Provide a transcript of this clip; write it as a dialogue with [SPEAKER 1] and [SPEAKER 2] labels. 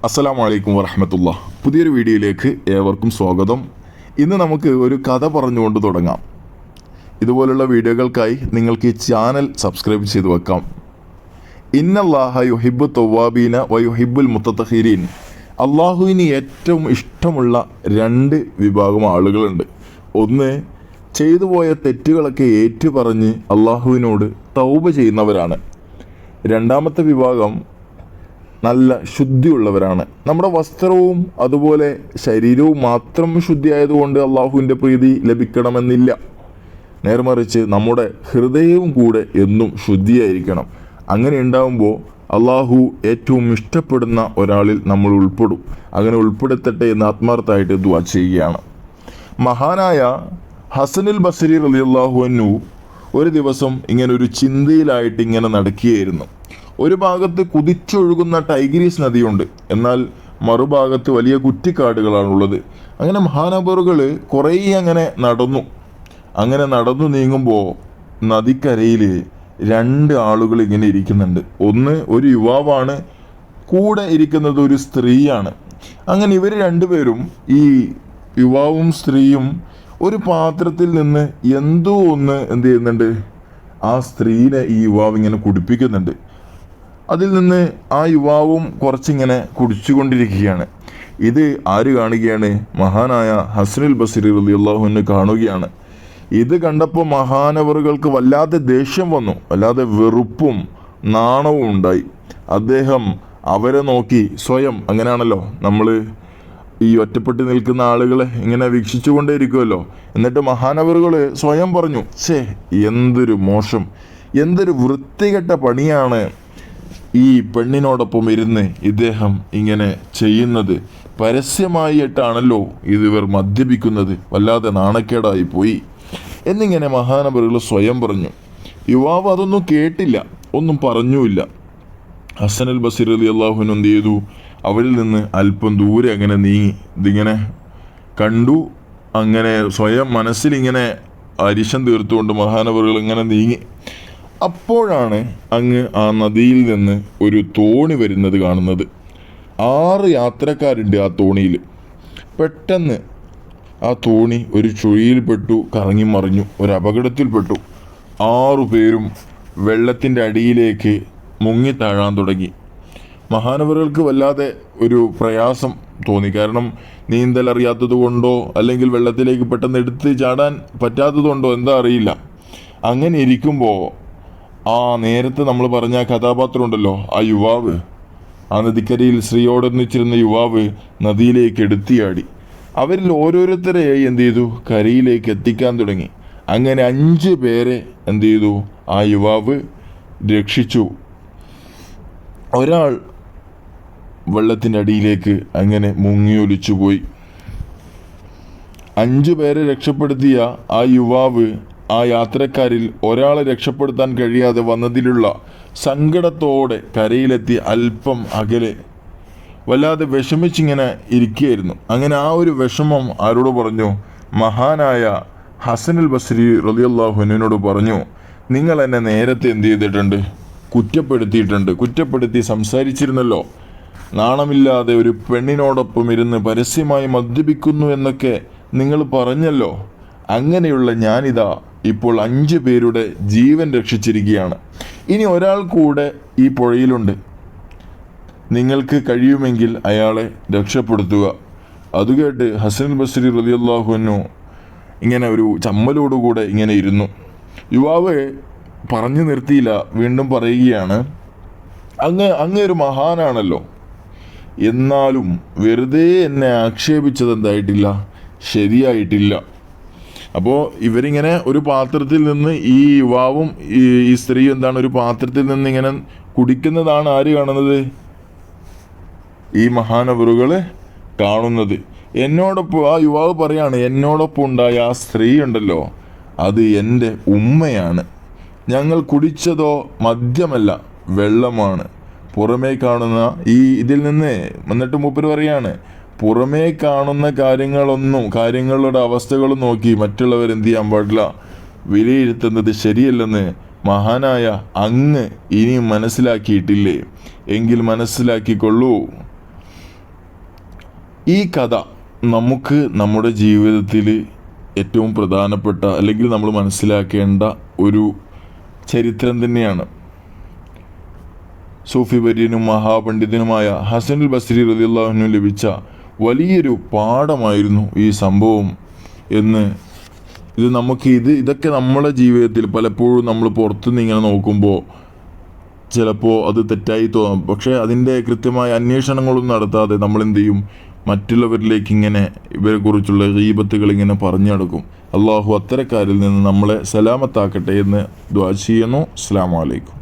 [SPEAKER 1] അസ്സലാമു അലൈക്കും വറഹ്മത്തുള്ളാഹി. പുതിയൊരു വീഡിയോയിലേക്ക് ഏവർക്കും സ്വാഗതം. ഇന്ന് നമുക്ക് ഒരു കഥ പറഞ്ഞുകൊണ്ട് തുടങ്ങാം. ഇതുപോലുള്ള വീഡിയോകൾക്കായി നിങ്ങൾക്ക് ഈ ചാനൽ സബ്സ്ക്രൈബ് ചെയ്ത് വെക്കാം. ഇന്നല്ലാഹ യുഹിബ്ബു തവ്വാബീന വ യുഹിബ്ബുൽ മുത്തത്തഹിരീൻ. അള്ളാഹുവിന് ഏറ്റവും ഇഷ്ടമുള്ള രണ്ട് വിഭാഗം ആളുകളുണ്ട്. ഒന്ന്, ചെയ്തു പോയ തെറ്റുകളൊക്കെ ഏറ്റുപറഞ്ഞ് അള്ളാഹുവിനോട് തൗബ ചെയ്യുന്നവരാണ്. രണ്ടാമത്തെ വിഭാഗം നല്ല ശുദ്ധിയുള്ളവരാണ്. നമ്മുടെ വസ്ത്രവും അതുപോലെ ശരീരവും മാത്രം ശുദ്ധിയായതുകൊണ്ട് അള്ളാഹുവിൻ്റെ പ്രീതി ലഭിക്കണമെന്നില്ല. നേർമറിച്ച് നമ്മുടെ ഹൃദയവും കൂടെ എന്നും ശുദ്ധിയായിരിക്കണം. അങ്ങനെ ഉണ്ടാകുമ്പോൾ അള്ളാഹു ഏറ്റവും ഇഷ്ടപ്പെടുന്ന ഒരാളിൽ നമ്മൾ ഉൾപ്പെടും. അങ്ങനെ ഉൾപ്പെടുത്തട്ടെ എന്ന് ആത്മാർത്ഥമായിട്ട് ദുആ ചെയ്യുകയാണ്. മഹാനായ ഹസനുൽ ബസ്രി റളിയല്ലാഹു അൻഹു ഒരു ദിവസം ഇങ്ങനെ ഒരു ചിന്തയിലായിട്ട് ഇങ്ങനെ നടക്കുകയായിരുന്നു. ഒരു ഭാഗത്ത് കുതിച്ചൊഴുകുന്ന ടൈഗ്രീസ് നദിയുണ്ട്, എന്നാൽ മറുഭാഗത്ത് വലിയ കുറ്റിക്കാടുകളാണുള്ളത്. അങ്ങനെ മഹാനവറുകൾ കുറേ അങ്ങനെ നടന്നു നീങ്ങുമ്പോൾ നദിക്കരയിൽ രണ്ട് ആളുകൾ ഇങ്ങനെ ഇരിക്കുന്നുണ്ട്. ഒന്ന് ഒരു യുവാവാണ്, കൂടെ ഇരിക്കുന്നത് ഒരു സ്ത്രീയാണ്. അങ്ങനെ ഇവർ രണ്ടുപേരും, ഈ യുവാവും സ്ത്രീയും, ഒരു പാത്രത്തിൽ നിന്ന് എന്തോ ഒന്ന് എന്ത് ചെയ്യുന്നുണ്ട്, ആ സ്ത്രീനെ ഈ യുവാവ് ഇങ്ങനെ കുടിപ്പിക്കുന്നുണ്ട്. അതിൽ നിന്ന് ആ യുവാവും കുറച്ചിങ്ങനെ കുടിച്ചുകൊണ്ടിരിക്കുകയാണ്. ഇത് ആര് കാണുകയാണ്? മഹാനായ ഹസനുൽ ബസ്രി റളിയല്ലാഹു അൻഹു കാണുകയാണ്. ഇത് കണ്ടപ്പോൾ മഹാനവറുകൾക്ക് വല്ലാതെ ദേഷ്യം വന്നു, വല്ലാതെ വെറുപ്പും നാണവും ഉണ്ടായി. അദ്ദേഹം അവരെ നോക്കി സ്വയം, അങ്ങനെയാണല്ലോ നമ്മൾ ഈ ഒറ്റപ്പെട്ട് നിൽക്കുന്ന ആളുകളെ ഇങ്ങനെ വീക്ഷിച്ചു കൊണ്ടേയിരിക്കുമല്ലോ. എന്നിട്ട് മഹാനവറുകൾ സ്വയം പറഞ്ഞു, എന്തൊരു മോശം, എന്തൊരു വൃത്തികെട്ട പണിയാണ് ഈ പെണ്ണിനോടൊപ്പം ഇരുന്ന് ഇദ്ദേഹം ഇങ്ങനെ ചെയ്യുന്നത്. പരസ്യമായിട്ടാണല്ലോ ഇവർ മദ്യപിക്കുന്നത്, വല്ലാതെ നാണക്കേടായി പോയി എന്നിങ്ങനെ മഹാനവറുകൾ സ്വയം പറഞ്ഞു. യുവാവ് അതൊന്നും കേട്ടില്ല, ഒന്നും പറഞ്ഞുമില്ല. ഹസനുൽ ബസ്രി റളിയല്ലാഹു അൻഹു എന്ത് ചെയ്തു? അവരിൽ നിന്ന് അല്പം ദൂരെ അങ്ങനെ നീങ്ങി. ഇതിങ്ങനെ കണ്ടു. അങ്ങനെ സ്വയം മനസ്സിലിങ്ങനെ അരിശം തീർത്തുകൊണ്ട് മഹാനവറുകൾ ഇങ്ങനെ നീങ്ങി. അപ്പോഴാണ് അങ്ങ് ആ നദിയിൽ നിന്ന് ഒരു തോണി വരുന്നത് കാണുന്നത്. 6 യാത്രക്കാരുണ്ട് ആ തോണിയിൽ. പെട്ടെന്ന് ആ തോണി ഒരു ചുഴിയിൽപ്പെട്ടു, കറങ്ങി മറിഞ്ഞു, ഒരു അപകടത്തിൽപ്പെട്ടു. 6 പേരും വെള്ളത്തിൻ്റെ അടിയിലേക്ക് മുങ്ങിത്താഴാൻ തുടങ്ങി. മഹാനവറുകൾക്ക് വല്ലാതെ ഒരു പ്രയാസം തോന്നി. കാരണം നീന്തൽ അറിയാത്തത് കൊണ്ടോ അല്ലെങ്കിൽ വെള്ളത്തിലേക്ക് പെട്ടെന്ന് എടുത്ത് ചാടാൻ പറ്റാത്തത് കൊണ്ടോ എന്താ അറിയില്ല. അങ്ങനെ ഇരിക്കുമ്പോൾ ആ നേരത്തെ നമ്മൾ പറഞ്ഞ കഥാപാത്രം ഉണ്ടല്ലോ, ആ യുവാവ്, ആ നദിക്കരയിൽ സ്ത്രീയോടൊന്നിച്ചിരുന്ന യുവാവ് നദിയിലേക്ക് എടുത്തിയാടി. അവരിൽ ഓരോരുത്തരെയായി എന്ത് ചെയ്തു? കരയിലേക്ക് എത്തിക്കാൻ തുടങ്ങി. അങ്ങനെ 5 പേരെ എന്ത് ചെയ്തു? ആ യുവാവ് രക്ഷിച്ചു. ഒരാൾ വെള്ളത്തിൻ്റെ അടിയിലേക്ക് അങ്ങനെ മുങ്ങിയൊലിച്ചു പോയി. 5 പേരെ രക്ഷപ്പെടുത്തിയ ആ യുവാവ് ആ യാത്രക്കാരിൽ ഒരാളെ രക്ഷപ്പെടുത്താൻ കഴിയാതെ വന്നതിലുള്ള സങ്കടത്തോടെ കരയിലെത്തി അല്പം അകലെ വല്ലാതെ വിഷമിച്ചിങ്ങനെ ഇരിക്കുകയായിരുന്നു. അങ്ങനെ ആ ഒരു വിഷമം ആരോട് പറഞ്ഞു? മഹാനായ ഹസനുൽ ബസ്രി റളിയല്ലാഹു അൻഹുവിനോട് പറഞ്ഞു, നിങ്ങൾ എന്നെ നേരത്തെ എന്ത് ചെയ്തിട്ടുണ്ട്? കുറ്റപ്പെടുത്തി സംസാരിച്ചിരുന്നല്ലോ. നാണമില്ലാതെ ഒരു പെണ്ണിനോടൊപ്പം ഇരുന്ന് പരസ്യമായി മദ്യപിക്കുന്നു എന്നൊക്കെ നിങ്ങൾ പറഞ്ഞല്ലോ. അങ്ങനെയുള്ള ഞാനിതാ ഇപ്പോൾ 5 പേരുടെ ജീവൻ രക്ഷിച്ചിരിക്കുകയാണ്. ഇനി ഒരാൾ കൂടെ ഈ പുഴയിലുണ്ട്. നിങ്ങൾക്ക് കഴിയുമെങ്കിൽ അയാളെ രക്ഷപ്പെടുത്തുക. അത് കേട്ട് ഹസനുൽ ബസ്രി റളിയല്ലാഹു അൻഹു ഇങ്ങനെ ഒരു ചമ്മലോടുകൂടെ ഇങ്ങനെ ഇരുന്നു. യുവാവ് പറഞ്ഞു നിർത്തിയില്ല, വീണ്ടും പറയുകയാണ്, അങ്ങ് ഒരു മഹാനാണല്ലോ, എന്നാലും വെറുതെ എന്നെ ആക്ഷേപിച്ചത് എന്തായിട്ടില്ല, ശരിയായിട്ടില്ല. അപ്പോൾ ഇവരിങ്ങനെ ഒരു പാത്രത്തിൽ നിന്ന്, ഈ യുവാവും ഈ സ്ത്രീയും എന്താണ്, ഒരു പാത്രത്തിൽ നിന്ന് ഇങ്ങനെ കുടിക്കുന്നതാണ് ആര് കാണുന്നത്? ഈ മഹാനവറുകൾ കാണുന്നത്. എന്നോടൊപ്പം ആ യുവാവ് പറയാണ്, എന്നോടൊപ്പം ഉണ്ടായ ആ സ്ത്രീ ഉണ്ടല്ലോ, അത് എൻ്റെ ഉമ്മയാണ്. ഞങ്ങൾ കുടിച്ചതോ മദ്യമല്ല, വെള്ളമാണ്. പുറമേ കാണുന്ന ഇതിൽ നിന്ന് എന്നിട്ട് മൂപ്പര് പറയാണ്, പുറമേ കാണുന്ന കാര്യങ്ങളുടെ അവസ്ഥകളും നോക്കി മറ്റുള്ളവർ എന്ത് ചെയ്യാൻ പാടില്ല, വിലയിരുത്തുന്നത് ശരിയല്ലെന്ന് മഹാനായ അങ്ങ് ഇനിയും മനസ്സിലാക്കിയിട്ടില്ലേ? എങ്കിൽ മനസ്സിലാക്കിക്കൊള്ളൂ. ഈ കഥ നമുക്ക് നമ്മുടെ ജീവിതത്തിൽ ഏറ്റവും പ്രധാനപ്പെട്ട അല്ലെങ്കിൽ നമ്മൾ മനസ്സിലാക്കേണ്ട ഒരു ചരിത്രം തന്നെയാണ്. സൂഫി വര്യനും മഹാപണ്ഡിതനുമായ ഹസനുൽ ബസ്രി റളിയല്ലാഹു അൻഹു ലഭിച്ച വലിയൊരു പാഠമായിരുന്നു ഈ സംഭവം എന്ന് ഇതൊക്കെ നമ്മുടെ ജീവിതത്തിൽ പലപ്പോഴും നമ്മൾ പുറത്തുനിന്ന് ഇങ്ങനെ നോക്കുമ്പോൾ ചിലപ്പോൾ അത് തെറ്റായി തോന്നും. പക്ഷേ അതിൻ്റെ കൃത്യമായ അന്വേഷണങ്ങളൊന്നും നടത്താതെ നമ്മൾ എന്ത് ചെയ്യും, മറ്റുള്ളവരിലേക്ക് ഇങ്ങനെ ഇവരെക്കുറിച്ചുള്ള ഗീബത്തുകൾ ഇങ്ങനെ പറഞ്ഞു നടക്കും. അള്ളാഹു അത്തരക്കാരിൽ നിന്ന് നമ്മളെ സലാമത്താക്കട്ടെ എന്ന് ദുആ ചെയ്യുന്നു. അസ്സലാമു അലൈക്കും.